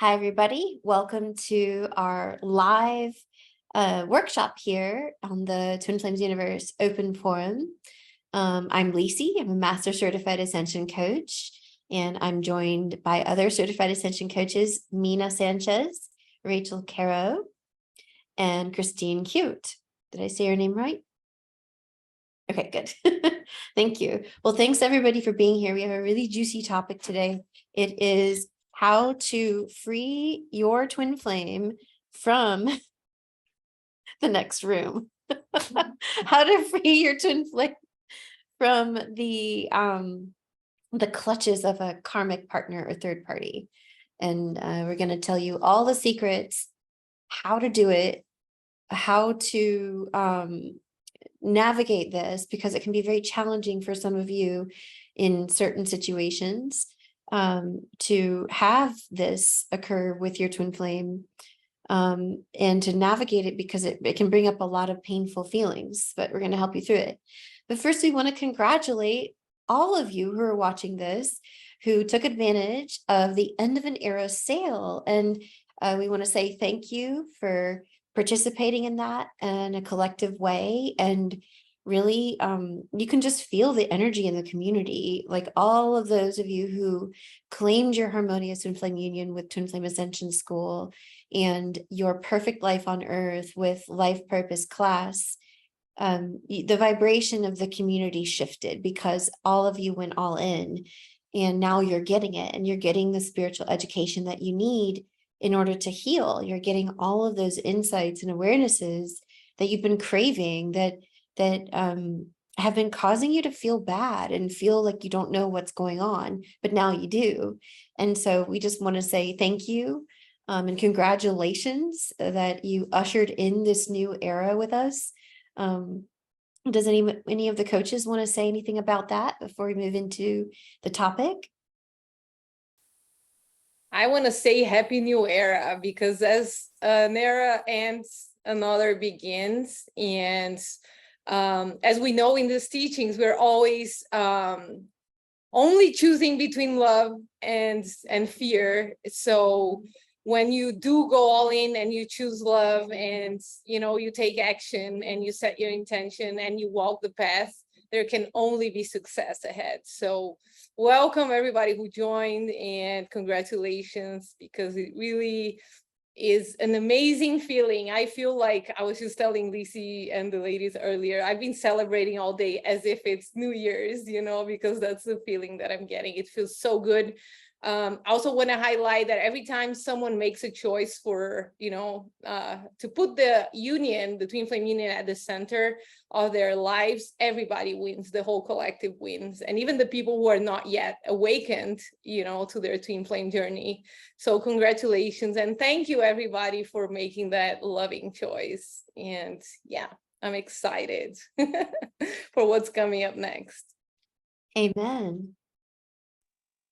Hi, everybody. Welcome to our live workshop here on the Twin Flames Universe Open Forum. I'm Lacey. I'm a Master Certified Ascension Coach, and I'm joined by other Certified Ascension Coaches, Minas Sanchez, Rachel Caro, and Christine Cute. Did I say your name right? Okay, good. Thank you. Well, thanks everybody for being here. We have a really juicy topic today. It is how to free your twin flame from the next room. How to free your twin flame from the clutches of a karmic partner or third party. And we're going to tell you all the secrets, how to do it, how to navigate this, because it can be very challenging for some of you in certain situations to have this occur with your twin flame and to navigate it, because it can bring up a lot of painful feelings, but we're going to help you through it. But first, we want to congratulate all of you who are watching this, who took advantage of the end of an era sale. And we want to say thank you for participating in that in a collective way. And really, you can just feel the energy in the community. Like all of those of you who claimed your Harmonious Twin Flame Union with Twin Flame Ascension School and your Perfect Life on Earth with Life Purpose class, the vibration of the community shifted because all of you went all in, and now you're getting it, and you're getting the spiritual education that you need in order to heal. You're getting all of those insights and awarenesses that you've been craving, that have been causing you to feel bad and feel like you don't know what's going on, but now you do. And so we just want to say thank you and congratulations that you ushered in this new era with us. Does any of the coaches want to say anything about that before we move into the topic? I want to say happy new era, because as an era ends, another begins. And as we know in these teachings, we're always only choosing between love and fear. So when you do go all in and you choose love, and you take action and you set your intention and you walk the path, there can only be success ahead. So welcome everybody who joined, and congratulations, because it really is an amazing feeling. I feel like I was just telling Lacey and the ladies earlier, I've been celebrating all day as if it's New Year's, because that's the feeling that I'm getting. It feels so good. I also want to highlight that every time someone makes a choice for, to put the union, the twin flame union, at the center of their lives, everybody wins, the whole collective wins. And even the people who are not yet awakened, to their twin flame journey. So congratulations. And thank you everybody for making that loving choice. And yeah, I'm excited for what's coming up next. Amen.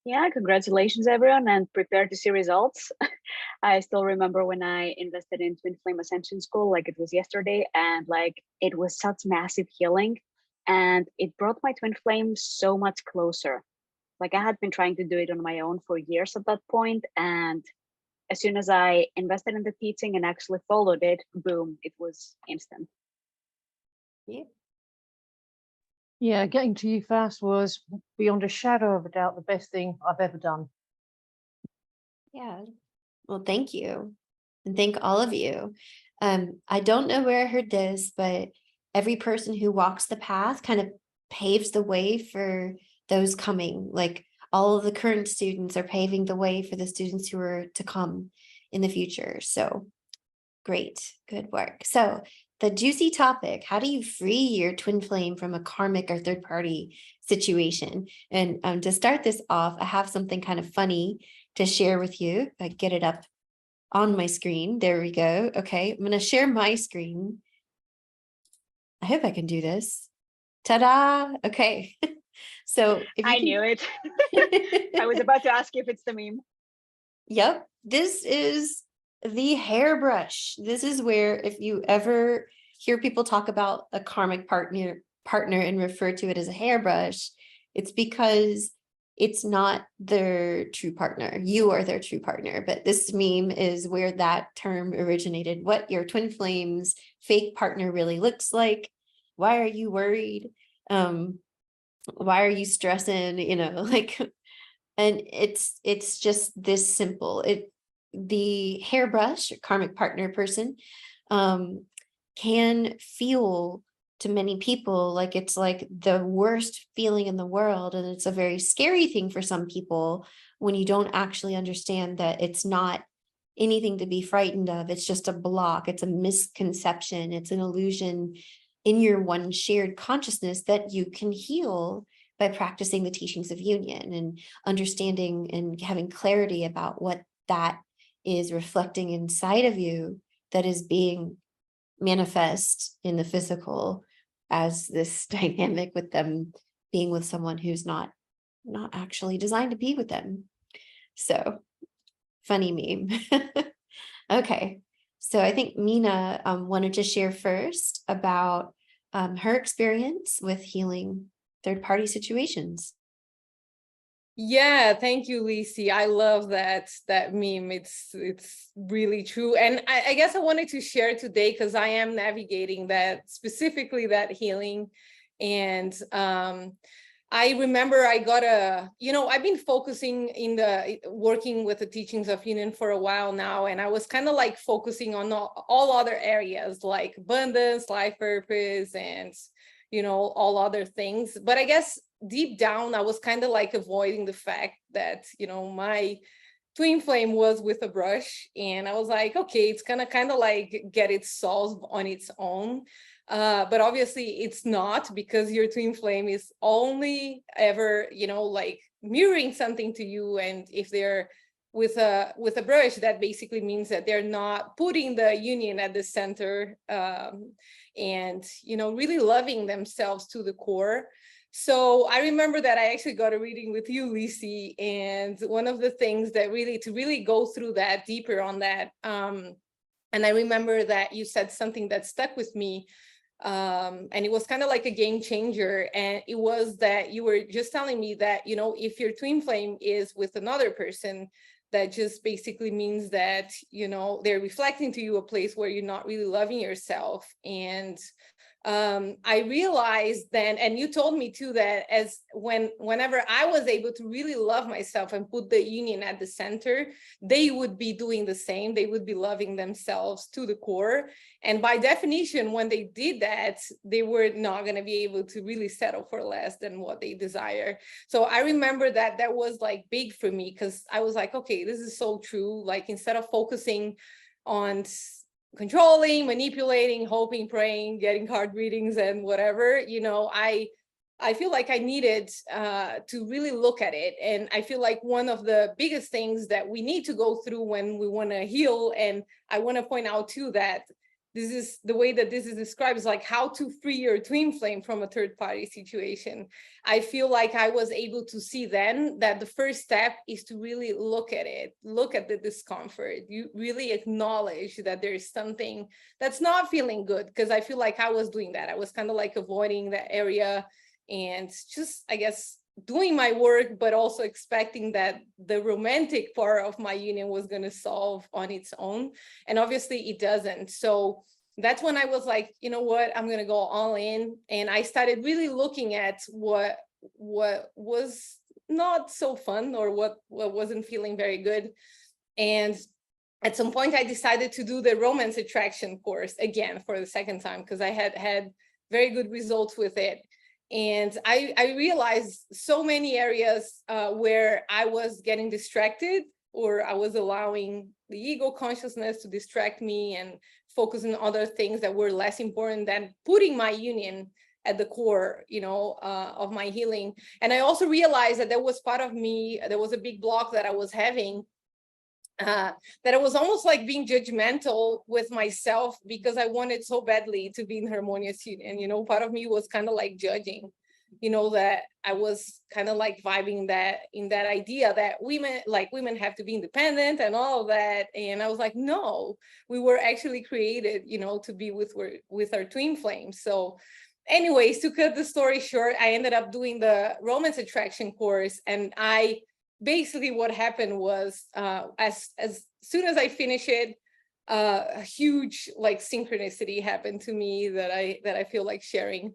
Yeah, congratulations everyone, and prepare to see results. I still remember when I invested in Twin Flame Ascension School, like it was yesterday, and like it was such massive healing, and it brought my twin flame so much closer. Like I had been trying to do it on my own for years at that point, and as soon as I invested in the teaching and actually followed it, boom, it was instant. Yeah. Yeah, getting to you fast was beyond a shadow of a doubt the best thing I've ever done. Yeah. Well, thank you. And thank all of you. I don't know where I heard this, but every person who walks the path kind of paves the way for those coming. Like all of the current students are paving the way for the students who are to come in the future. So great, good work. So the juicy topic, how do you free your twin flame from a karmic or third party situation? And to start this off, I have something kind of funny to share with you. If I get it up on my screen, there we go. Okay, I'm going to share my screen. I hope I can do this. Ta-da! Okay. So if I knew it. I was about to ask you if it's the meme. Yep, this is the hairbrush. This is where, if you ever hear people talk about a karmic partner and refer to it as a hairbrush, it's because it's not their true partner. You are their true partner. But this meme is where that term originated, what your twin flames fake partner really looks like. Why are you worried? Why are you stressing? You know, like, and it's just this simple. The hairbrush, karmic partner person, can feel to many people like it's like the worst feeling in the world. And it's a very scary thing for some people when you don't actually understand that it's not anything to be frightened of. It's just a block. It's a misconception. It's an illusion in your one shared consciousness that you can heal by practicing the teachings of union and understanding and having clarity about what that is reflecting inside of you that is being manifest in the physical as this dynamic with them being with someone who's not actually designed to be with them. So funny meme. Okay, so I think Mina wanted to share first about her experience with healing third-party situations. Yeah, thank you, Lisi. I love that meme. It's really true. And I guess I wanted to share today because I am navigating that, specifically that healing. And I remember I got I've been focusing working with the teachings of union for a while now. And I was kind of like focusing on all other areas like abundance, life purpose, and, all other things. But I guess deep down, I was kind of like avoiding the fact that, my twin flame was with a brush. And I was like, okay, it's gonna kind of like get it solved on its own. But obviously it's not, because your twin flame is only ever, like mirroring something to you. And if they're with a brush, that basically means that they're not putting the union at the center, and, really loving themselves to the core. So I remember that I actually got a reading with you, Lisi, and one of the things that to really go through that deeper on that. And I remember that you said something that stuck with me. And it was kind of like a game changer. And it was that you were just telling me that, if your twin flame is with another person, that just basically means that, they're reflecting to you a place where you're not really loving yourself. And I realized then, and you told me too, that whenever I was able to really love myself and put the union at the center, they would be doing the same. They would be loving themselves to the core. And by definition, when they did that, they were not going to be able to really settle for less than what they desire. So I remember that was like big for me, because I was like, okay, this is so true. Like, instead of focusing on controlling, manipulating, hoping, praying, getting card readings and whatever, I feel like I needed to really look at it. And I feel like one of the biggest things that we need to go through when we want to heal, and I want to point out too that this is the way that this is described, is like how to free your twin flame from a third party situation. I feel like I was able to see then that the first step is to really look at it, look at the discomfort. You really acknowledge that there's something that's not feeling good, because I feel like I was doing that. I was kind of like avoiding that area and just, I guess, doing my work, but also expecting that the romantic part of my union was going to solve on its own. And obviously it doesn't. So that's when I was like, you know what, I'm going to go all in. And I started really looking at what was not so fun, or what wasn't feeling very good. And at some point I decided to do the romance attraction course again for the second time, because I had very good results with it. And I realized so many areas where I was getting distracted, or I was allowing the ego consciousness to distract me and focus on other things that were less important than putting my union at the core, of my healing. And I also realized that there was part of me, there was a big block that I was having, that I was almost like being judgmental with myself, because I wanted so badly to be in harmonious union. Part of me was kind of like judging, that I was kind of like vibing that in that idea that women have to be independent and all of that. And I was like, no, we were actually created, to be with our twin flames. So, anyways, to cut the story short, I ended up doing the romance attraction course, and I basically what happened was as soon as I finished it, a huge like synchronicity happened to me that I feel like sharing.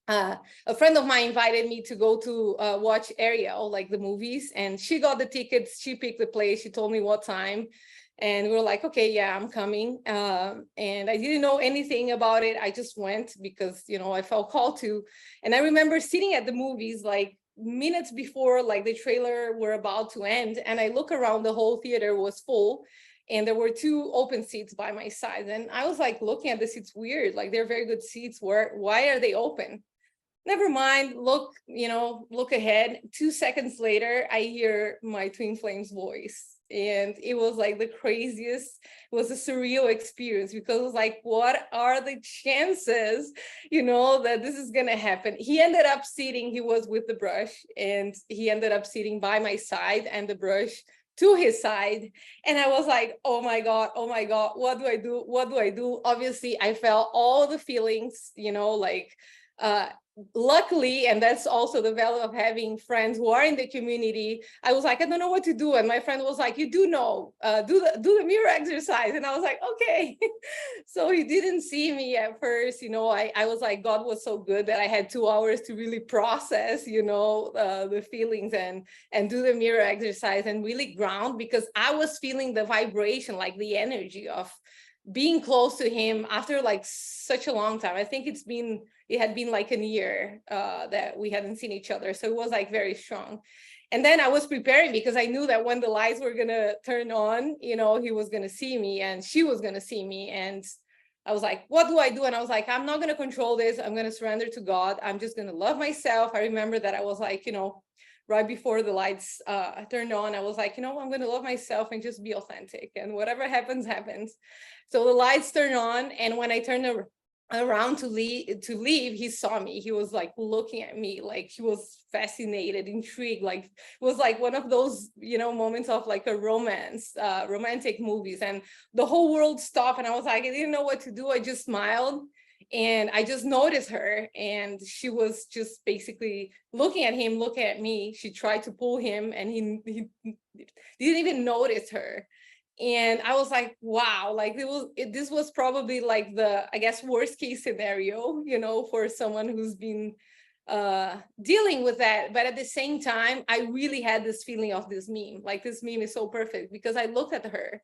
A friend of mine invited me to go to watch Ariel, like the movies, and she got the tickets, she picked the place, she told me what time, and we were like, okay, yeah, I'm coming. And I didn't know anything about it. I just went because, you know, I felt called to. And I remember sitting at the movies like minutes before like the trailer were about to end, and I look around, the whole theater was full, and there were 2 open seats by my side. And I was like looking at the seats, weird, like they're very good seats, why are they open? Never mind, look, you know, look ahead. 2 seconds later, I hear my twin flame's voice. And it was like the craziest, it was a surreal experience, because it was like, what are the chances, you know, that this is going to happen? He ended up sitting, he was with the brush, and he ended up sitting by my side and the brush to his side. And I was like, oh my God, what do I do? What do I do? Obviously, I felt all the feelings, you know, like, luckily, and that's also the value of having friends who are in the community, I was like, I don't know what to do. And my friend was like, you do know, do the mirror exercise. And I was like, okay. So he didn't see me at first, you know. I was like, God was so good that I had 2 hours to really process, you know, the feelings and do the mirror exercise and really ground, because I was feeling the vibration, like the energy of being close to him after like such a long time. I think it had been like a year that we hadn't seen each other. So it was like very strong. And then I was preparing, because I knew that when the lights were going to turn on, you know, he was going to see me and she was going to see me. And I was like, what do I do? And I was like, I'm not going to control this. I'm going to surrender to God. I'm just going to love myself. I remember that I was like, you know, right before the lights turned on, I was like, you know, I'm going to love myself and just be authentic, and whatever happens, happens. So the lights turned on, and when I turned around to leave, he saw me. He was like looking at me, like he was fascinated, intrigued, like it was like one of those, you know, moments of like a romantic movies, and the whole world stopped, and I was like, I didn't know what to do. I just smiled, and I just noticed her, and she was just basically looking at him, looking at me. She tried to pull him, and he didn't even notice her. And I was like, wow, like this was probably like the, I guess, worst case scenario, you know, for someone who's been dealing with that. But at the same time, I really had this feeling of this meme. Like, this meme is so perfect, because I looked at her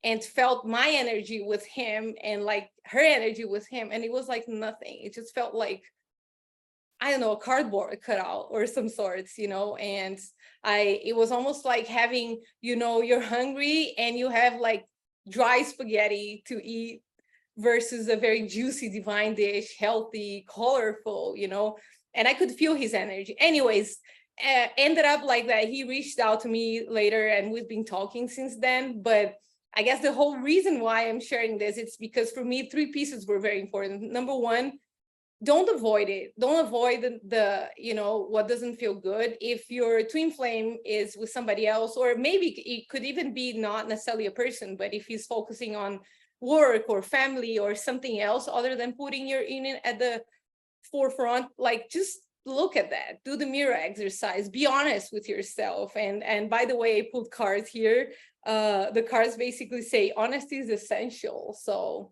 and felt my energy with him and like her energy with him, and it was like nothing. It just felt like, I don't know, a cardboard cutout or some sorts, you know. And it was almost like having, you know, you're hungry and you have like dry spaghetti to eat versus a very juicy divine dish, healthy, colorful, you know. And I could feel his energy. Anyways, ended up like that. He reached out to me later, and we've been talking since then. But I guess the whole reason why I'm sharing this, it's because for me, 3 pieces were very important. Number one, don't avoid it. Don't avoid the you know, what doesn't feel good. If your twin flame is with somebody else, or maybe it could even be not necessarily a person, but if he's focusing on work or family or something else other than putting your union at the forefront, like, just look at that. Do the mirror exercise. Be honest with yourself. And by the way, I put cards here. The cards basically say honesty is essential. So,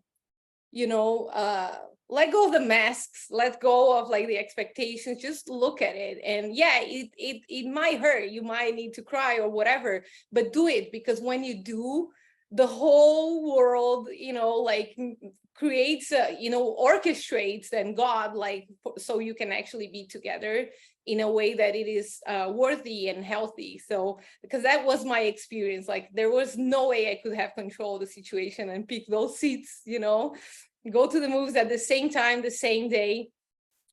you know, let go of the masks, let go of like the expectations, just look at it. And yeah, it might hurt, you might need to cry or whatever, but do it, because when you do, the whole world, you know, like creates you know, orchestrates, and God, like, so you can actually be together in a way that it is worthy and healthy. So, because that was my experience, like there was no way I could have controlled the situation and pick those seats, you know, go to the movies at the same time, the same day.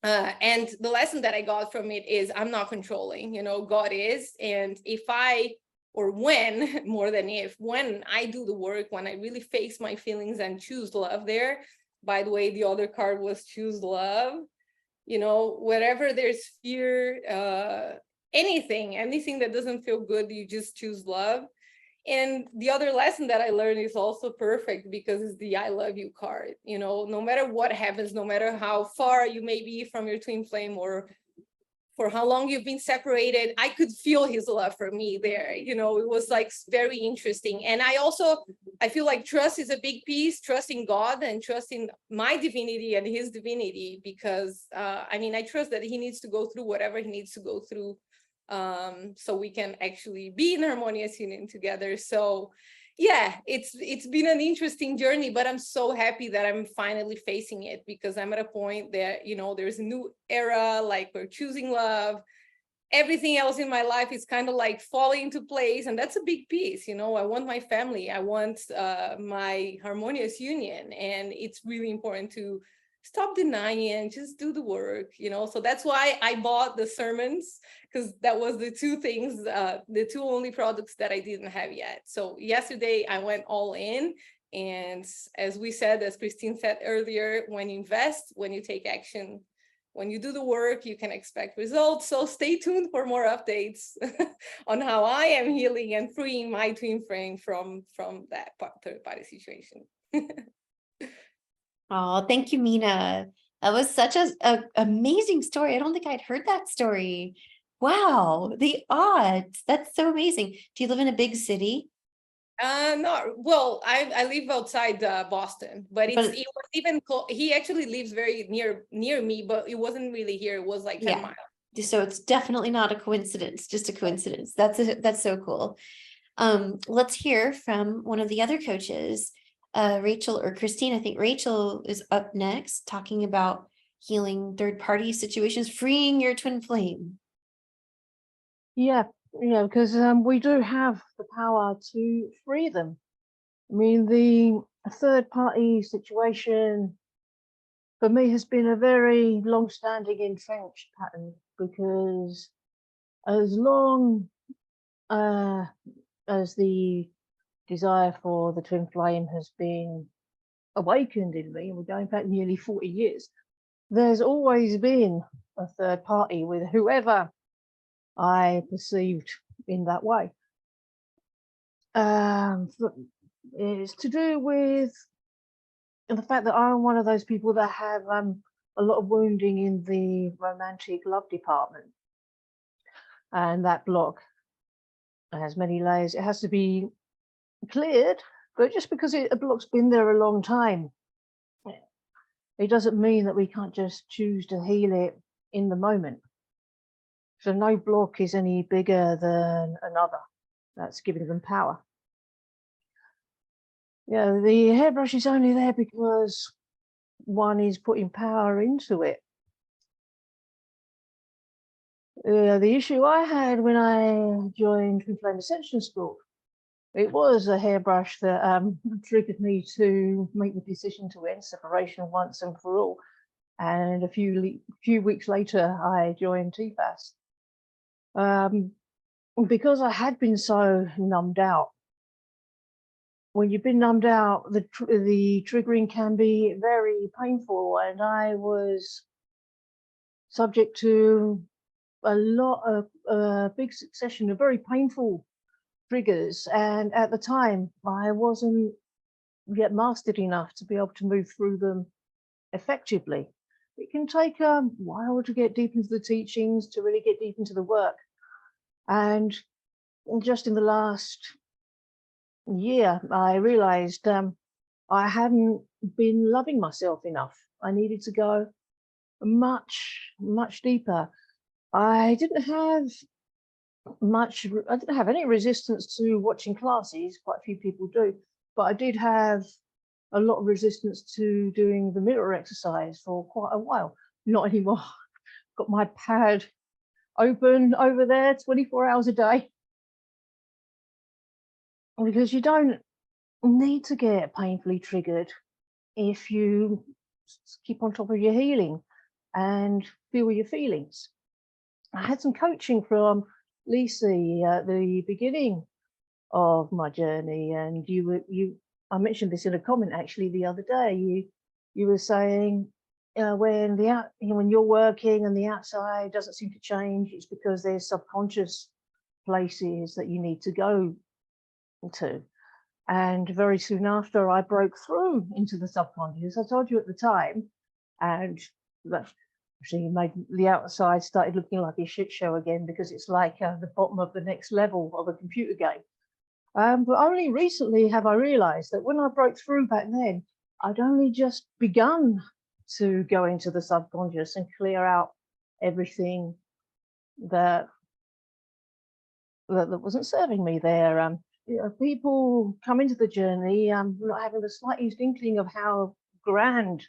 And the lesson that I got from it is, I'm not controlling, you know, God is. And if or when, more than if, when I do the work, when I really face my feelings and choose love there, by the way, the other card was choose love, you know, wherever there's fear, anything that doesn't feel good, you just choose love. And the other lesson that I learned is also perfect because it's the I love you card. You know, no matter what happens, no matter how far you may be from your twin flame or for how long you've been separated, I could feel his love for me there. You know, it was like very interesting. And I feel like trust is a big piece, trusting God and trusting my divinity and his divinity, because I mean, I trust that he needs to go through whatever he needs to go through, so we can actually be in harmonious union together. So yeah, it's been an interesting journey, but I'm so happy that I'm finally facing it, because I'm at a point that, you know, there's a new era, like we're choosing love. Everything else in my life is kind of like falling into place, and that's a big piece. You know, I want my family, I want my harmonious union, and it's really important to stop denying and just do the work, you know. So that's why I bought the sermons, because that was the two things, the two only products that I didn't have yet. So yesterday I went all in, and as we said, as Christine said earlier, when you invest, when you take action, when you do the work, you can expect results. So stay tuned for more updates on how I am healing and freeing my twin flame from that third party situation. Oh, thank you, Mina. That was such a amazing story. I don't think I'd heard that story. Wow, the odds. That's so amazing. Do you live in a big city? No, well, I live outside Boston, but it was even he actually lives very near me, but it wasn't really here. It was like 10 miles. So it's definitely not a coincidence, just a coincidence. That's so cool. Let's hear from one of the other coaches, Rachel or Christine. I think Rachel is up next, talking about healing third-party situations, freeing your twin flame. Yeah, because we do have the power to free them. I mean, the third-party situation for me has been a very long-standing entrenched pattern, because as long as the desire for the twin flame has been awakened in me, and we're going back nearly 40 years, there's always been a third party with whoever I perceived in that way. It's to do with the fact that I'm one of those people that have a lot of wounding in the romantic love department, and that block has many layers. It has to be cleared, but just because a block's been there a long time, it doesn't mean that we can't just choose to heal it in the moment. So no block is any bigger than another. That's giving them power. Yeah, the hairbrush is only there because one is putting power into it. The issue I had when I joined Twin Flame Ascension School, it was a hairbrush that triggered me to make the decision to end separation once and for all. And a few weeks later, I joined TFAS. Because I had been so numbed out. When you've been numbed out, the triggering can be very painful, and I was subject to a lot of a big succession of very painful triggers, and at the time I wasn't yet mastered enough to be able to move through them effectively. It can take a while to get deep into the teachings, to really get deep into the work. And just in the last year, I realized I hadn't been loving myself enough. I needed to go much, much deeper. I didn't have any resistance to watching classes. Quite a few people do, but I did have a lot of resistance to doing the mirror exercise for quite a while. Not anymore. Got my pad open over there 24 hours a day, because you don't need to get painfully triggered if you keep on top of your healing and feel your feelings. I had some coaching from Lisi at the beginning of my journey, and I mentioned this in a comment actually the other day. You were saying when you're working and the outside doesn't seem to change, it's because there's subconscious places that you need to go to. And very soon after, I broke through into the subconscious. I told you at the time, and that actually made the outside started looking like a shit show again, because it's like the bottom of the next level of a computer game. But only recently have I realized that when I broke through back then, I'd only just begun to go into the subconscious and clear out everything that wasn't serving me there. You know, people come into the journey not having the slightest inkling of how grand,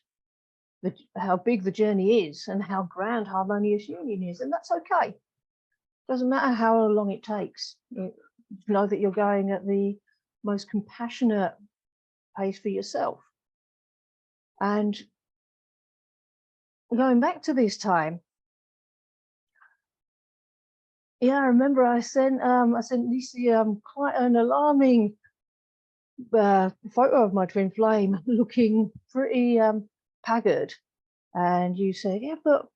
how big the journey is, and how grand Harmonious Union is, and that's okay. Doesn't matter how long it takes. You know that you're going at the most compassionate pace for yourself. And going back to this time, yeah, I remember I sent Lisa quite an alarming photo of my twin flame, looking pretty haggard, and you said, "Yeah, but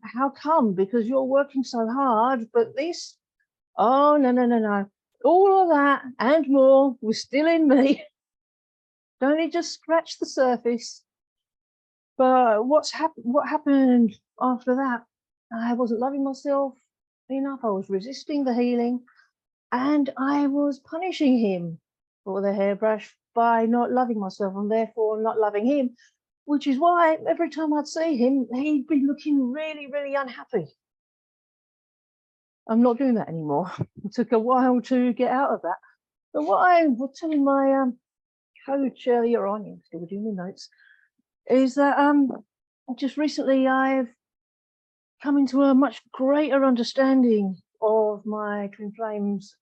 how come? Because you're working so hard, but this." Oh, no. All of that and more was still in me. Only just scratched the surface. But what happened after that? I wasn't loving myself enough. I was resisting the healing, and I was punishing him for the hairbrush by not loving myself, and therefore not loving him, which is why every time I'd see him, he'd be looking really, really unhappy. I'm not doing that anymore. It took a while to get out of that. But what I was telling my coach earlier on, you still doing my notes, is that just recently I've come into a much greater understanding of my twin flame's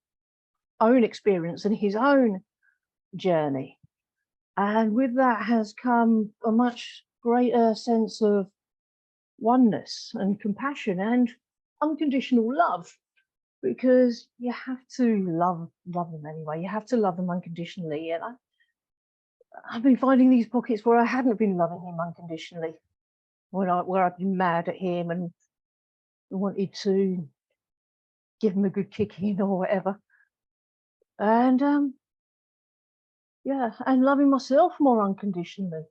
own experience and his own journey. And with that has come a much greater sense of oneness and compassion and unconditional love, because you have to love them anyway. You have to love them unconditionally. And I've been finding these pockets where I hadn't been loving him unconditionally, where I've been mad at him and wanted to give him a good kicking or whatever. And yeah, and loving myself more unconditionally,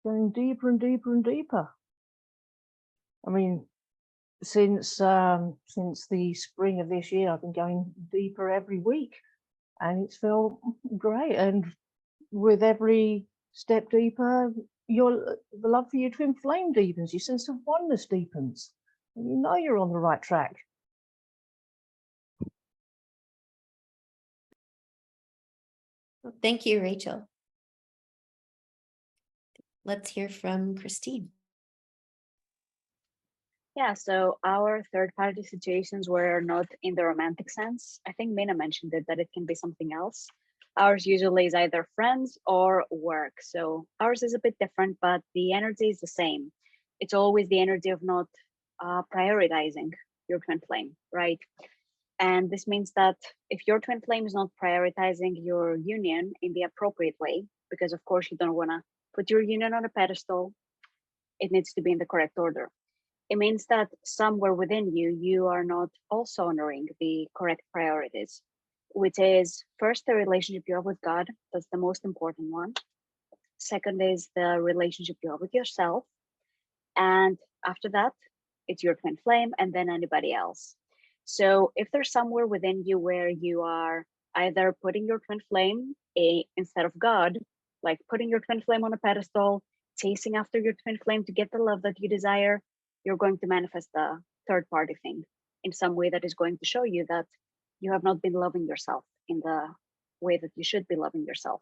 going deeper and deeper and deeper. I mean, since the spring of this year, I've been going deeper every week, and it's felt great. And with every step deeper, the love for your twin flame deepens, your sense of oneness deepens, and you know you're on the right track. Well, thank you, Rachel. Let's hear from Christine. Yeah, so our third-party situations were not in the romantic sense. I think Mina mentioned it, that it can be something else. Ours usually is either friends or work. So ours is a bit different, but the energy is the same. It's always the energy of not prioritizing your twin flame, right? And this means that if your twin flame is not prioritizing your union in the appropriate way, because of course you don't want to put your union on a pedestal, it needs to be in the correct order. It means that somewhere within you, you are not also honoring the correct priorities, which is first the relationship you have with God. That's the most important one. Second is the relationship you have with yourself. And after that, it's your twin flame and then anybody else. So if there's somewhere within you where you are either putting your twin flame instead of God, like putting your twin flame on a pedestal, chasing after your twin flame to get the love that you desire, you're going to manifest the third party thing in some way that is going to show you that you have not been loving yourself in the way that you should be loving yourself.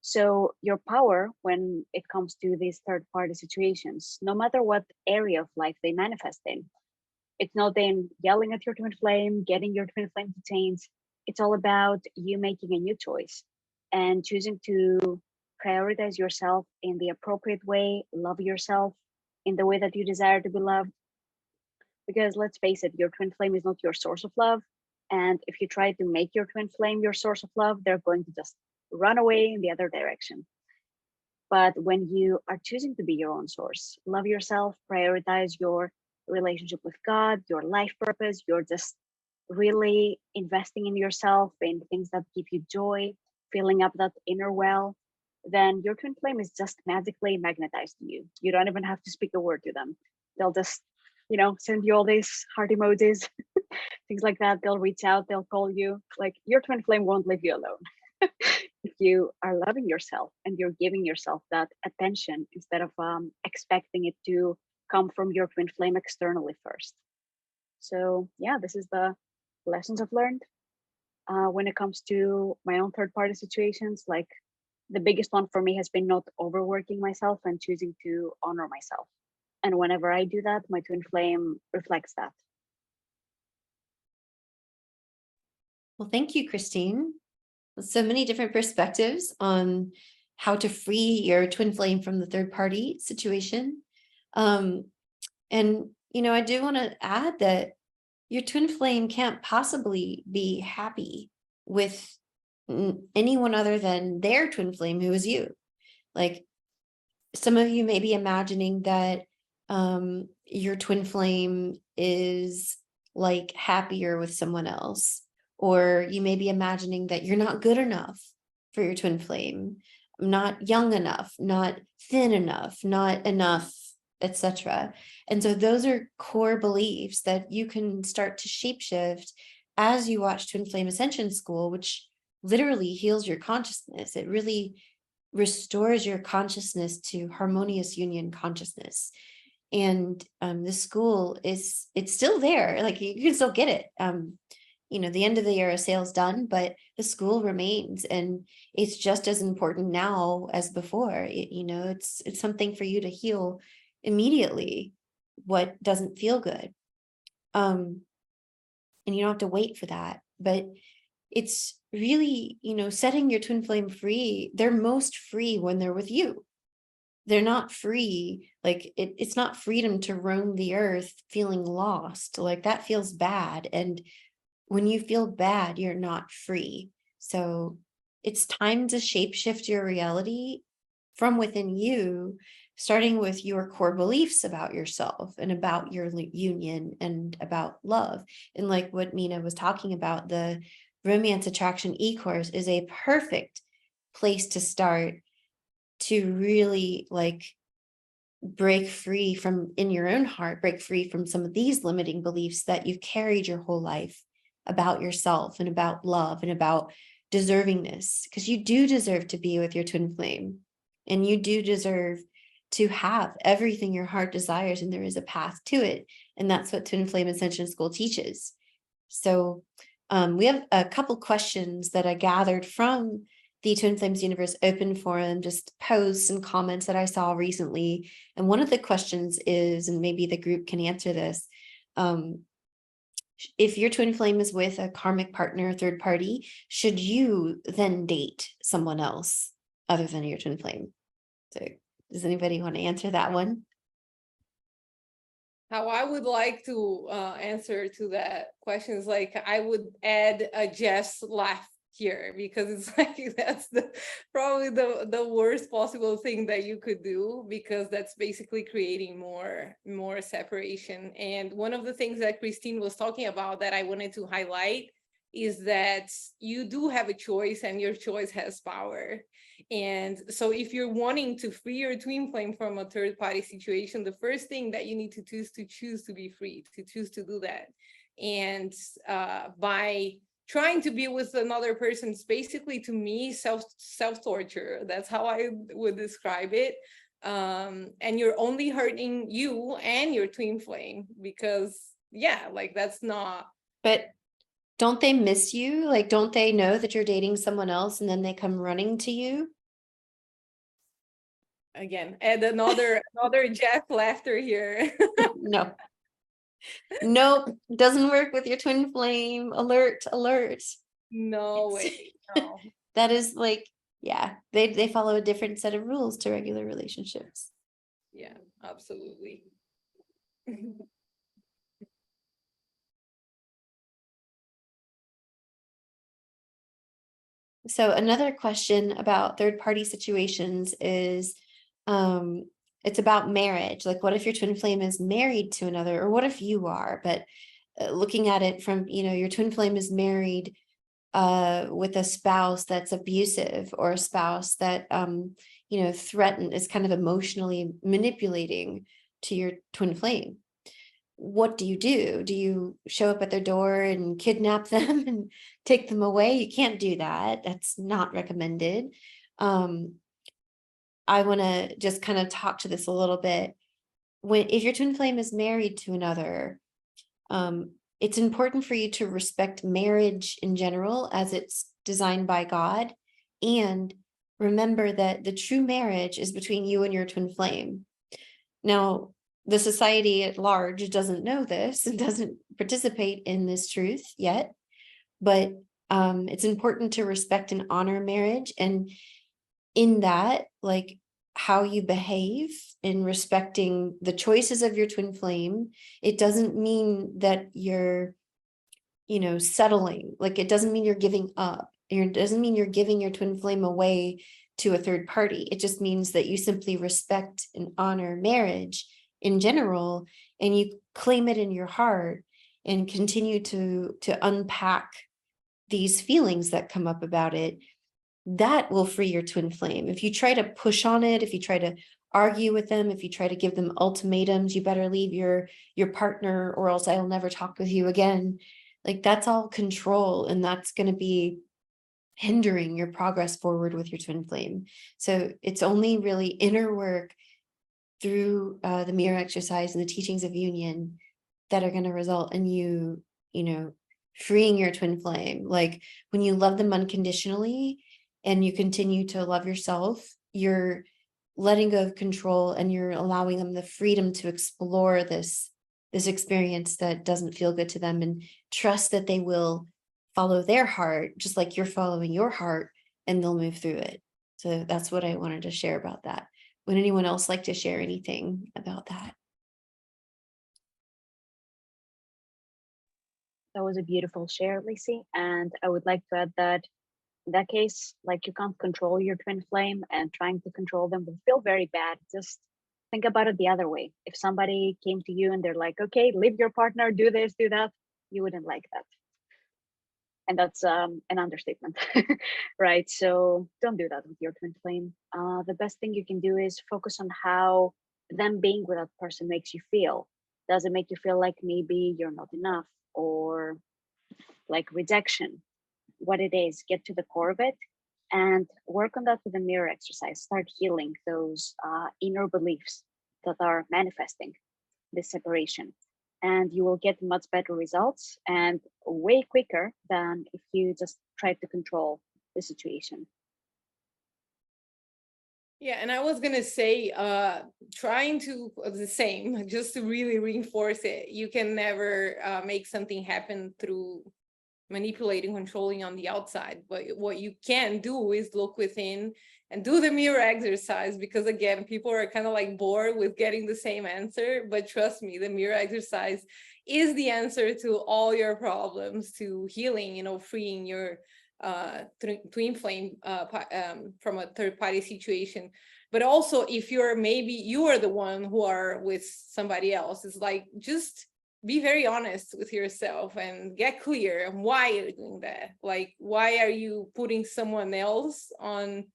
So your power when it comes to these third party situations, no matter what area of life they manifest in, it's not then yelling at your twin flame, getting your twin flame to change. It's all about you making a new choice and choosing to prioritize yourself in the appropriate way, love yourself in the way that you desire to be loved. Because let's face it, your twin flame is not your source of love. And if you try to make your twin flame your source of love, they're going to just run away in the other direction. But when you are choosing to be your own source, love yourself, prioritize your relationship with God, your life purpose, your just really investing in yourself, in things that give you joy, filling up that inner well, then your twin flame is just magically magnetized to you. You don't even have to speak a word to them. They'll just, send you all these heart emojis, things like that. They'll reach out, they'll call you. Like, your twin flame won't leave you alone. If you are loving yourself and you're giving yourself that attention instead of expecting it to come from your twin flame externally first. So yeah, this is the lessons I've learned when it comes to my own third-party situations. Like, the biggest one for me has been not overworking myself and choosing to honor myself. And whenever I do that, my twin flame reflects that. Well, thank you, Christine. So many different perspectives on how to free your twin flame from the third party situation. And, I do want to add that your twin flame can't possibly be happy with anyone other than their twin flame, who is you. Like, some of you may be imagining that your twin flame is like happier with someone else, or you may be imagining that you're not good enough for your twin flame, not young enough, not thin enough, not enough, etc. And so those are core beliefs that you can start to shapeshift as you watch Twin Flame Ascension School, which literally heals your consciousness. It really restores your consciousness to harmonious union consciousness. And the school it's still there. Like, you can still get it. The end of the year sale's done, but the school remains, and it's just as important now as before. It's something for you to heal immediately what doesn't feel good. And you don't have to wait for that, but it's really, setting your twin flame free. They're most free when they're with you. They're not free. Like, it's not freedom to roam the earth feeling lost. Like, that feels bad. And when you feel bad, you're not free. So it's time to shapeshift your reality from within you, starting with your core beliefs about yourself and about your union and about love. And like what Mina was talking about, the Romance Attraction e-course is a perfect place to start to really break free from, in your own heart, break free from some of these limiting beliefs that you've carried your whole life about yourself and about love and about deservingness, because you do deserve to be with your twin flame, and you do deserve to have everything your heart desires, and there is a path to it. And that's what Twin Flame Ascension School teaches. So we have a couple questions that I gathered from the Twin Flames Universe Open Forum, just posts and comments that I saw recently. And one of the questions is, and maybe the group can answer this, if your twin flame is with a karmic partner, third party, should you then date someone else other than your twin flame? So does anybody want to answer that one? How I would like to answer to that question is, like, I would add a just laugh here, because it's like that's probably the worst possible thing that you could do, because that's basically creating more separation. And one of the things that Christine was talking about that I wanted to highlight is that you do have a choice, and your choice has power. And so if you're wanting to free your twin flame from a third party situation, the first thing that you need to do is to choose to be free, to choose to do that. And by trying to be with another person, it's basically, to me, self-torture. That's how I would describe it. And you're only hurting you and your twin flame, because that's not. But don't they miss you? Like, don't they know that you're dating someone else and then they come running to you? Again, add another Jeff laughter here. No. Nope, doesn't work with your twin flame. Alert, alert. No way. No. That is they follow a different set of rules to regular relationships. Yeah, absolutely. So another question about third-party situations is, it's about marriage. Like, what if your twin flame is married to another, or what if you are? But looking at it from, your twin flame is married with a spouse that's abusive, or a spouse that is kind of emotionally manipulating to your twin flame. What do? Do you show up at their door and kidnap them and take them away? You can't do that. That's not recommended. I want to just kind of talk to this a little bit. If your twin flame is married to another, it's important for you to respect marriage in general as it's designed by God, and remember that the true marriage is between you and your twin flame. Now, the society at large doesn't know this and doesn't participate in this truth yet, but it's important to respect and honor marriage. And in that, like, how you behave in respecting the choices of your twin flame, it doesn't mean that you're, settling. Like, it doesn't mean you're giving up. It doesn't mean you're giving your twin flame away to a third party. It just means that you simply respect and honor marriage in general, and you claim it in your heart and continue to unpack these feelings that come up about it. That will free your twin flame. If you try to push on it, if you try to argue with them, if you try to give them ultimatums, you better leave your partner or else I'll never talk with you again. Like, that's all control, and that's going to be hindering your progress forward with your twin flame. So it's only really inner work through the mirror exercise and the teachings of union that are going to result in you, freeing your twin flame. Like, when you love them unconditionally and you continue to love yourself, you're letting go of control and you're allowing them the freedom to explore this experience that doesn't feel good to them, and trust that they will follow their heart just like you're following your heart, and they'll move through it. So that's what I wanted to share about that. Would anyone else like to share anything about that? That was a beautiful share, Lacey. And I would like to add that in that case, like, you can't control your twin flame, and trying to control them will feel very bad. Just think about it the other way. If somebody came to you and they're like, okay, leave your partner, do this, do that, you wouldn't like that. And that's an understatement, right? So don't do that with your twin flame. The best thing you can do is focus on how them being with that person makes you feel. Does it make you feel like maybe you're not enough, or like rejection? What it is, get to the core of it and work on that with a mirror exercise. Start healing those inner beliefs that are manifesting this separation, and you will get much better results and way quicker than if you just try to control the situation. Yeah, and I was gonna say, trying to the same, just to really reinforce it. You can never make something happen through manipulating, controlling on the outside. But what you can do is look within and do the mirror exercise, because again, people are kind of like bored with getting the same answer. But trust me, the mirror exercise is the answer to all your problems, to healing, freeing your twin flame from a third party situation. But also, if you are the one who are with somebody else, it's like, just be very honest with yourself and get clear on why you're doing that. Like, why are you putting someone else on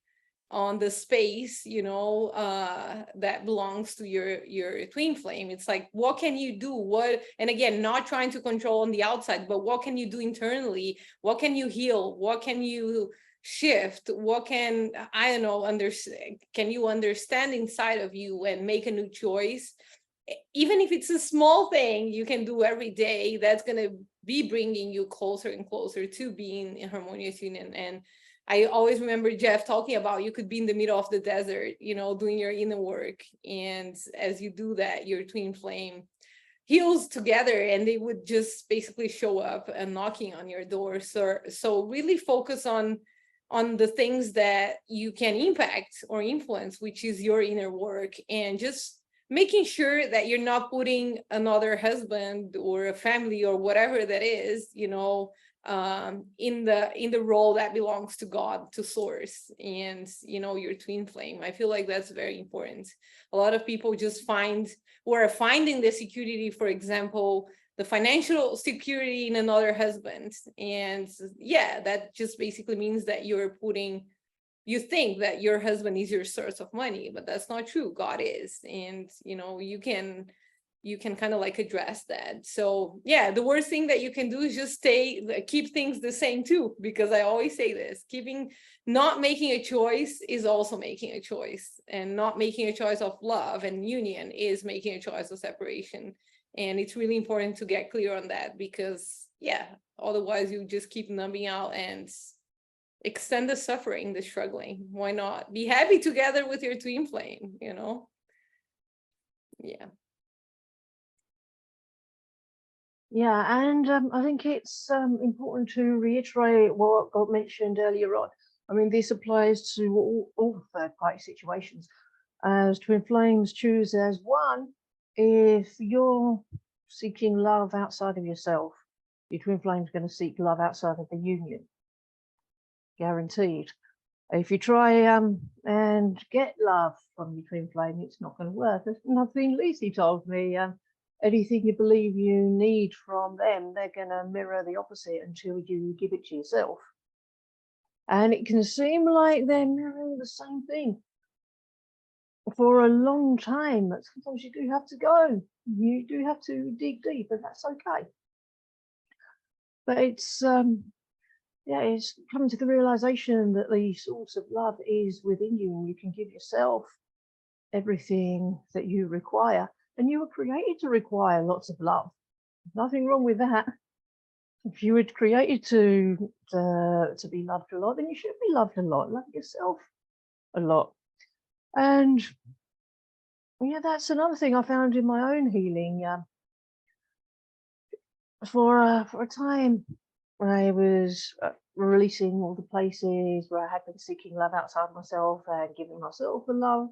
the space, that belongs to your twin flame? It's like, what can you do? And again, not trying to control on the outside, but what can you do internally? What can you heal? What can you shift? What can, I don't know, can you understand inside of you and make a new choice? Even if it's a small thing you can do every day, that's going to be bringing you closer and closer to being in harmonious union. And I always remember Jeff talking about, you could be in the middle of the desert, doing your inner work. And as you do that, your twin flame heals together, and they would just basically show up and knocking on your door. So really focus on the things that you can impact or influence, which is your inner work, and just making sure that you're not putting another husband or a family or whatever that is, in the role that belongs to God, to source, and, your twin flame. I feel like that's very important. A lot of people just are finding the security, for example, the financial security in another husband. And yeah, that just basically means that you think that your husband is your source of money, but that's not true. God is. And, you know, you can kind of like address that. So yeah, the worst thing that you can do is just keep things the same too, because I always say this, not making a choice is also making a choice, and not making a choice of love and union is making a choice of separation. And it's really important to get clear on that, because yeah, otherwise you just keep numbing out and extend the suffering, the struggling. Why not be happy together with your twin flame, you know? Yeah. Yeah, and I think it's important to reiterate what got mentioned earlier on. I mean, this applies to all third-party situations. As twin flames, choose as one. If you're seeking love outside of yourself, your twin flame's going to seek love outside of the union, guaranteed. If you try and get love from your twin flame, it's not going to work. There's nothing. Lizzie told me. Anything you believe you need from them, they're going to mirror the opposite until you give it to yourself. And it can seem like they're mirroring the same thing for a long time. But sometimes you do have to go. You do have to dig deep, and that's okay. But it's it's coming to the realization that the source of love is within you, and you can give yourself everything that you require. And you were created to require lots of love. Nothing wrong with that. If you were created to be loved a lot, then you should be loved a lot. Love yourself a lot. And yeah, that's another thing I found in my own healing. For a time, I was releasing all the places where I had been seeking love outside myself and giving myself the love.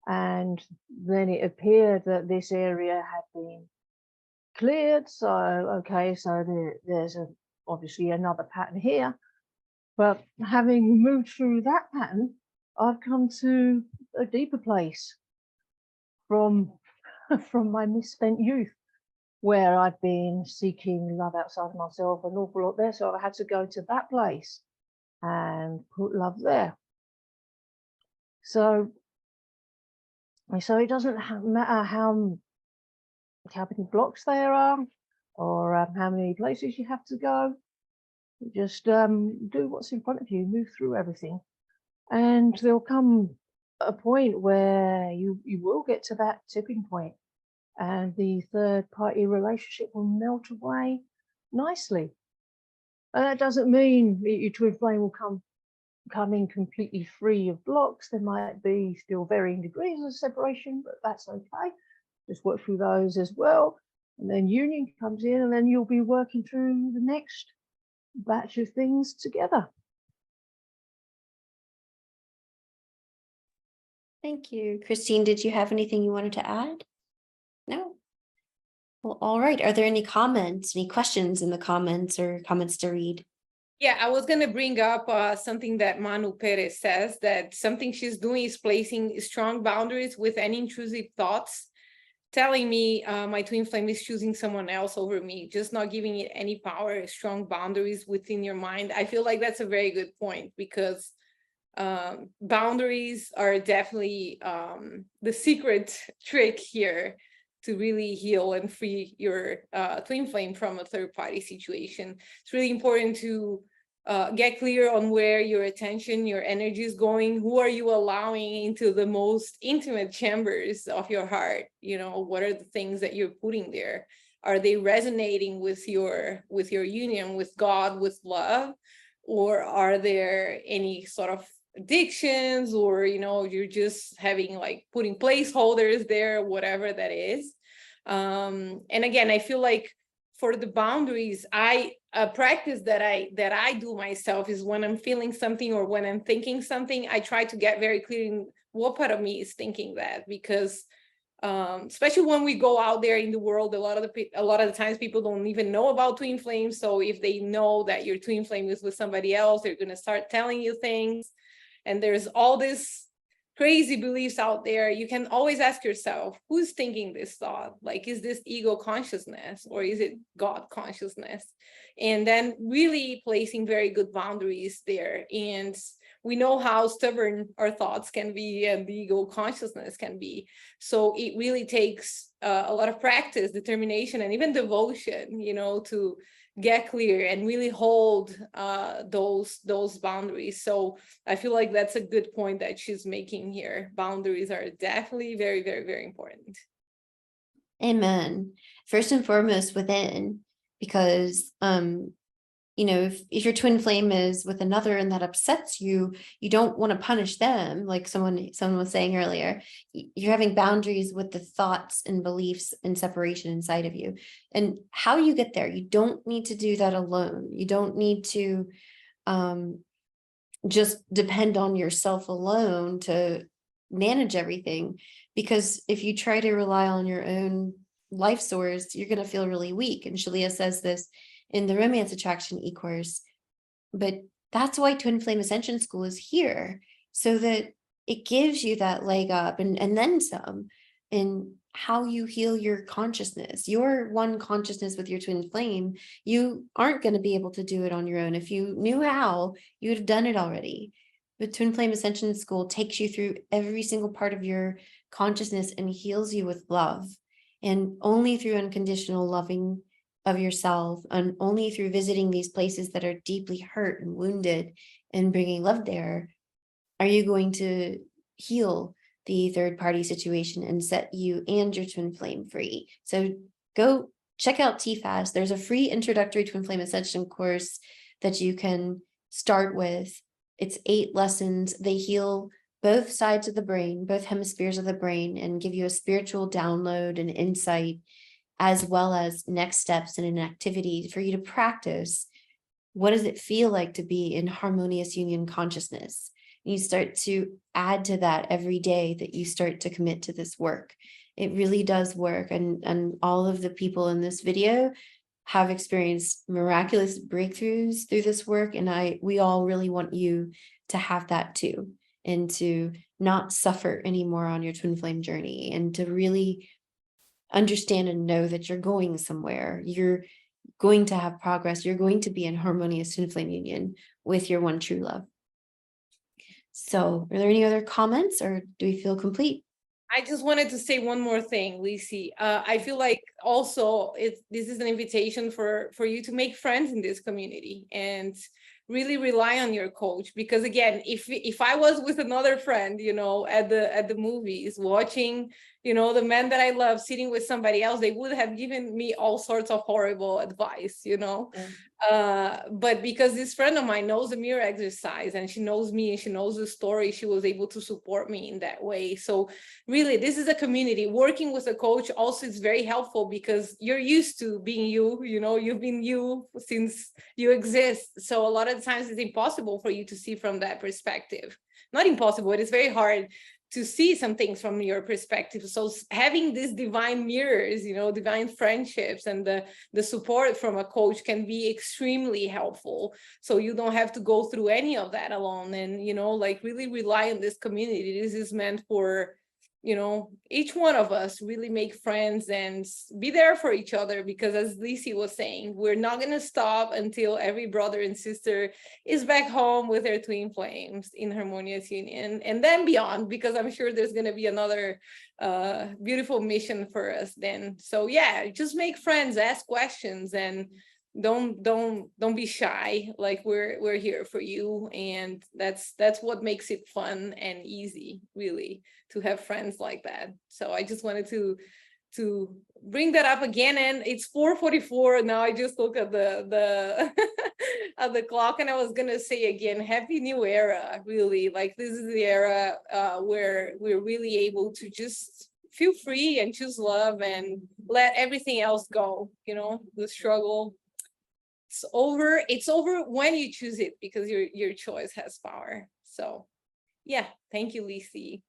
And then it appeared that this area had been cleared. So, okay, so there's obviously another pattern here. But having moved through that pattern, I've come to a deeper place from my misspent youth, where I've been seeking love outside of myself an awful lot there. So I had to go to that place and put love there. So it doesn't matter how many blocks there are, or how many places you have to go. Just do what's in front of you, move through everything. And there'll come a point where you will get to that tipping point, and the third party relationship will melt away nicely. And that doesn't mean your twin flame will come in completely free of blocks. There might be still varying degrees of separation, but that's okay. Just work through those as well. And then union comes in, and then you'll be working through the next batch of things together. Thank you. Christine, did you have anything you wanted to add? No? Well, all right. Are there any comments, any questions in the comments, or comments to read? Yeah, I was going to bring up something that Manu Perez says, that something she's doing is placing strong boundaries with any intrusive thoughts, telling me my twin flame is choosing someone else over me, just not giving it any power. Strong boundaries within your mind. I feel like that's a very good point, because boundaries are definitely the secret trick here to really heal and free your twin flame from a third party situation. It's really important to get clear on where your attention, your energy is going. Who are you allowing into the most intimate chambers of your heart? You know, what are the things that you're putting there? Are they resonating with your union, with God, with love? Or are there any sort of addictions, or you're just having like putting placeholders there, whatever that is. And again, I feel like for the boundaries, a practice that I do myself is when I'm feeling something or when I'm thinking something, I try to get very clear in what part of me is thinking that, because especially when we go out there in the world, a lot of the times people don't even know about twin flames. So if they know that your twin flame is with somebody else, they're going to start telling you things. And there's all this crazy beliefs out there, you can always ask yourself, who's thinking this thought? Like, is this ego consciousness or is it God consciousness? And then really placing very good boundaries there. And we know how stubborn our thoughts can be and the ego consciousness can be. So it really takes a lot of practice, determination, and even devotion, you know, to get clear and really hold those boundaries. So I feel like that's a good point that she's making here. Boundaries are definitely very, very, very important. Amen. First and foremost within, because you know, if your twin flame is with another and that upsets you, you don't want to punish them, like someone was saying earlier. You're having boundaries with the thoughts and beliefs and separation inside of you. And how you get there, you don't need to do that alone. You don't need to just depend on yourself alone to manage everything, because if you try to rely on your own life source, you're going to feel really weak. And Shalia says this in the Romance Attraction e-course, but that's why Twin Flame Ascension School is here, so that it gives you that leg up and then some in how you heal your consciousness. Your one consciousness with your twin flame, you aren't going to be able to do it on your own. If you knew how, you would have done it already. But Twin Flame Ascension School takes you through every single part of your consciousness and heals you with love. And only through unconditional loving of yourself, and only through visiting these places that are deeply hurt and wounded and bringing love there, are you going to heal the third party situation and set you and your twin flame free. So go check out TFAS. There's a free introductory twin flame ascension course that you can start with. It's 8 lessons. They heal both sides of the brain, both hemispheres of the brain, and give you a spiritual download and insight, as well as next steps and an activity for you to practice. What does it feel like to be in harmonious union consciousness? You start to add to that every day that you start to commit to this work. It really does work. And all of the people in this video have experienced miraculous breakthroughs through this work. And we all really want you to have that too, and to not suffer anymore on your twin flame journey, and to really understand and know that you're going somewhere. You're going to have progress. You're going to be in harmonious twin flame union with your one true love. So are there any other comments, or do we feel complete? I just wanted to say one more thing, Lisi. I feel like also this is an invitation for you to make friends in this community and really rely on your coach. Because again, if I was with another friend, you know, at the movies watching, you know, the man that I love sitting with somebody else, they would have given me all sorts of horrible advice, you know. But because this friend of mine knows the mirror exercise and she knows me and she knows the story, she was able to support me in that way. So really, this is a community. Working with a coach also is very helpful because you're used to being you know, you've been you since you exist. So a lot of times it's impossible for you to see from that perspective. Not impossible, it is very hard to see some things from your perspective. So having these divine mirrors, you know, divine friendships and the support from a coach can be extremely helpful. So you don't have to go through any of that alone, and, you know, like really rely on this community. This is meant for, you know, each one of us really make friends and be there for each other, because as Lisi was saying, we're not going to stop until every brother and sister is back home with their twin flames in harmonious union, and then beyond, because I'm sure there's going to be another beautiful mission for us then. So yeah, just make friends, ask questions, and don't be shy. Like we're here for you, and that's what makes it fun and easy, really, to have friends like that. So I just wanted to bring that up again. And it's 4:44 now. I just look at the at the clock, and I was gonna say again, happy new era. Really, like this is the era where we're really able to just feel free and choose love and let everything else go. You know, the struggle, it's over when you choose it, because your choice has power. So yeah, thank you, Lisi.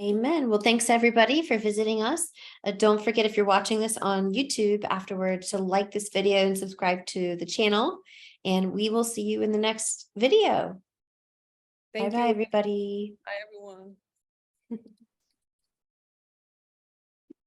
Amen. Well, thanks everybody for visiting us. Don't forget, if you're watching this on YouTube afterwards, to like this video and subscribe to the channel, and we will see you in the next video. Thank Bye-bye, you. everybody. Bye, everyone.